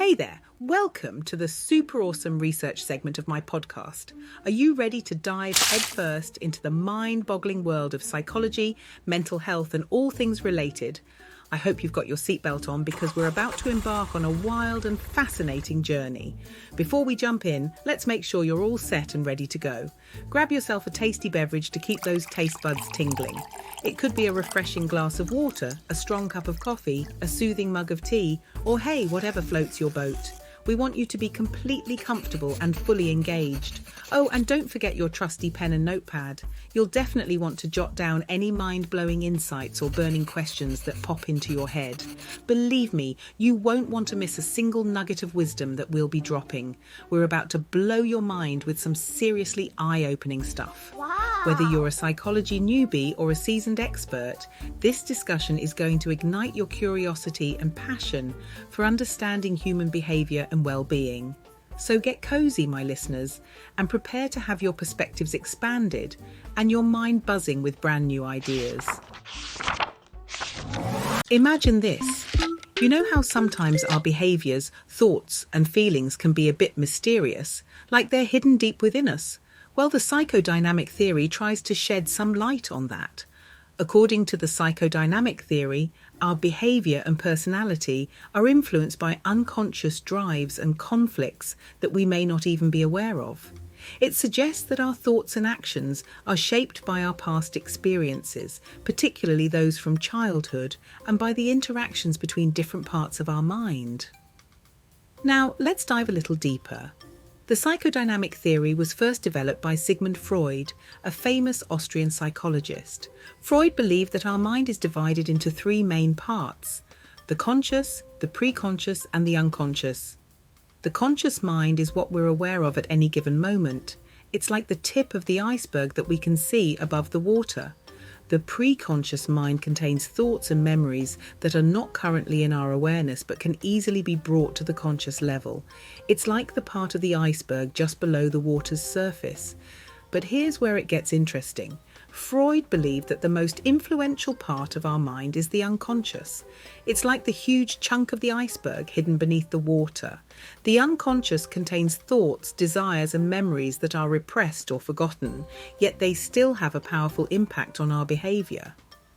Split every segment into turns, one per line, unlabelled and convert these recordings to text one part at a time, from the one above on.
Hey there, welcome to the super awesome research segment of my podcast. Are you ready to dive headfirst into the mind-boggling world of psychology, mental health, and all things related? I hope you've got your seatbelt on because we're about to embark on a wild and fascinating journey. Before we jump in, let's make sure you're all set and ready to go. Grab yourself a tasty beverage to keep those taste buds tingling. It could be a refreshing glass of water, a strong cup of coffee, a soothing mug of tea, or hey, whatever floats your boat. We want you to be completely comfortable and fully engaged. Oh, and don't forget your trusty pen and notepad. You'll definitely want to jot down any mind-blowing insights or burning questions that pop into your head. Believe me, you won't want to miss a single nugget of wisdom that we'll be dropping. We're about to blow your mind with some seriously eye-opening stuff.
Wow.
Whether you're a psychology newbie or a seasoned expert, this discussion is going to ignite your curiosity and passion for understanding human behaviour and well-being. So get cozy, my listeners, and prepare to have your perspectives expanded and your mind buzzing with brand new ideas. Imagine this. You know how sometimes our behaviours, thoughts and feelings can be a bit mysterious, like they're hidden deep within us? Well, the psychodynamic theory tries to shed some light on that. According to the psychodynamic theory, our behaviour and personality are influenced by unconscious drives and conflicts that we may not even be aware of. It suggests that our thoughts and actions are shaped by our past experiences, particularly those from childhood, and by the interactions between different parts of our mind. Now, let's dive a little deeper. The psychodynamic theory was first developed by Sigmund Freud, a famous Austrian psychologist. Freud believed that our mind is divided into three main parts: the conscious, the preconscious, and the unconscious. The conscious mind is what we're aware of at any given moment. It's like the tip of the iceberg that we can see above the water. The preconscious mind contains thoughts and memories that are not currently in our awareness but can easily be brought to the conscious level. It's like the part of the iceberg just below the water's surface. But here's where it gets interesting. Freud believed that the most influential part of our mind is the unconscious. It's like the huge chunk of the iceberg hidden beneath the water. The unconscious contains thoughts, desires, and memories that are repressed or forgotten, yet they still have a powerful impact on our behaviour.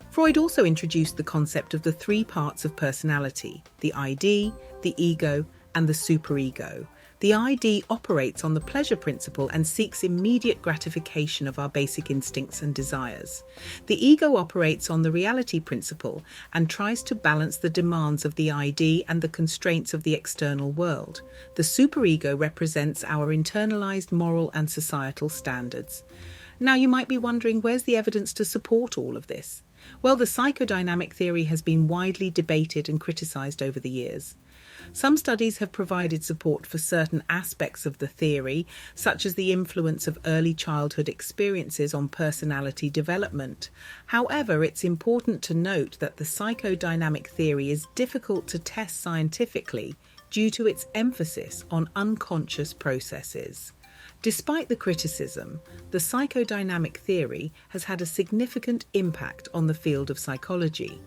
Freud also introduced the concept of the three parts of personality: the ID, the ego, and the superego. The ID operates on the pleasure principle and seeks immediate gratification of our basic instincts and desires. The ego operates on the reality principle and tries to balance the demands of the ID and the constraints of the external world. The superego represents our internalized moral and societal standards. Now, you might be wondering, where's the evidence to support all of this? Well, the psychodynamic theory has been widely debated and criticized over the years. Some studies have provided support for certain aspects of the theory, such as the influence of early childhood experiences on personality development. However, it's important to note that the psychodynamic theory is difficult to test scientifically due to its emphasis on unconscious processes. Despite the criticism, the psychodynamic theory has had a significant impact on the field of psychology.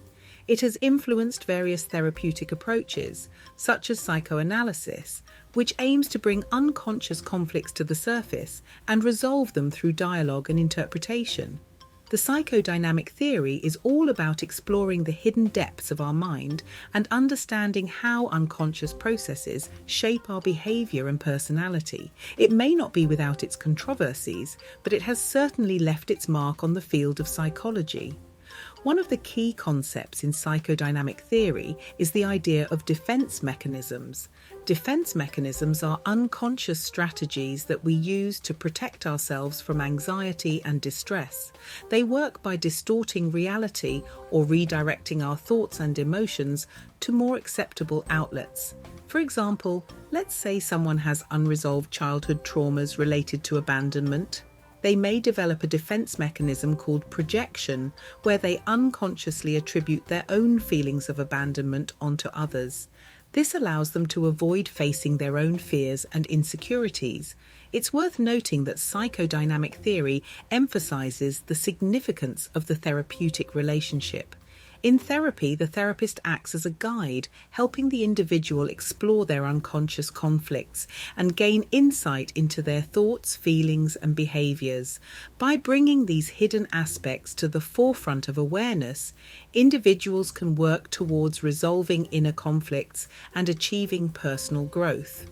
It has influenced various therapeutic approaches, such as psychoanalysis, which aims to bring unconscious conflicts to the surface and resolve them through dialogue and interpretation. The psychodynamic theory is all about exploring the hidden depths of our mind and understanding how unconscious processes shape our behaviour and personality. It may not be without its controversies, but it has certainly left its mark on the field of psychology. One of the key concepts in psychodynamic theory is the idea of defense mechanisms. Defense mechanisms are unconscious strategies that we use to protect ourselves from anxiety and distress. They work by distorting reality or redirecting our thoughts and emotions to more acceptable outlets. For example, let's say someone has unresolved childhood traumas related to abandonment. They may develop a defense mechanism called projection, where they unconsciously attribute their own feelings of abandonment onto others. This allows them to avoid facing their own fears and insecurities. It's worth noting that psychodynamic theory emphasizes the significance of the therapeutic relationship. In therapy, the therapist acts as a guide, helping the individual explore their unconscious conflicts and gain insight into their thoughts, feelings, and behaviors. By bringing these hidden aspects to the forefront of awareness, individuals can work towards resolving inner conflicts and achieving personal growth.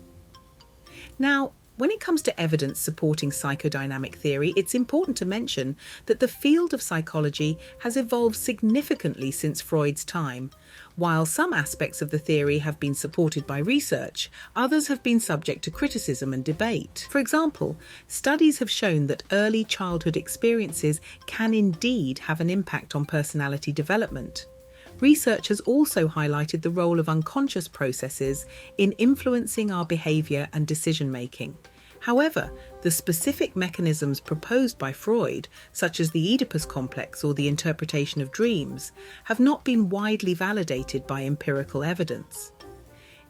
Now, when it comes to evidence supporting psychodynamic theory, it's important to mention that the field of psychology has evolved significantly since Freud's time. While some aspects of the theory have been supported by research, others have been subject to criticism and debate. For example, studies have shown that early childhood experiences can indeed have an impact on personality development. Research has also highlighted the role of unconscious processes in influencing our behaviour and decision-making. However, the specific mechanisms proposed by Freud, such as the Oedipus complex or the interpretation of dreams, have not been widely validated by empirical evidence.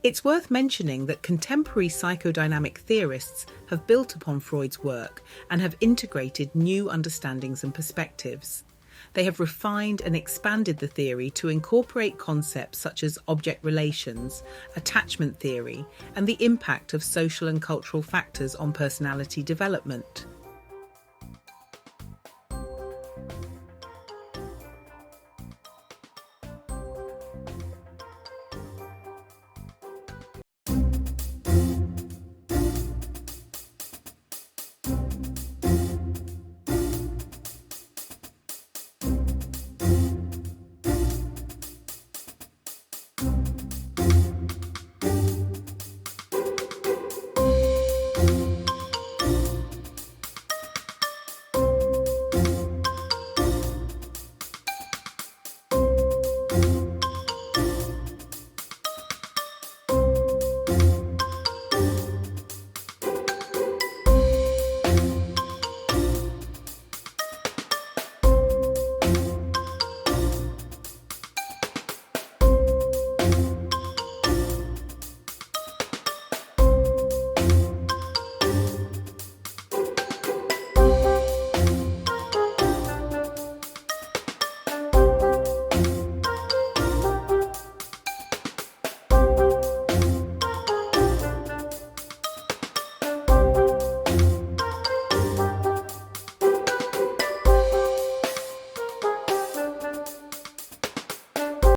It's worth mentioning that contemporary psychodynamic theorists have built upon Freud's work and have integrated new understandings and perspectives. They have refined and expanded the theory to incorporate concepts such as object relations, attachment theory, and the impact of social and cultural factors on personality development.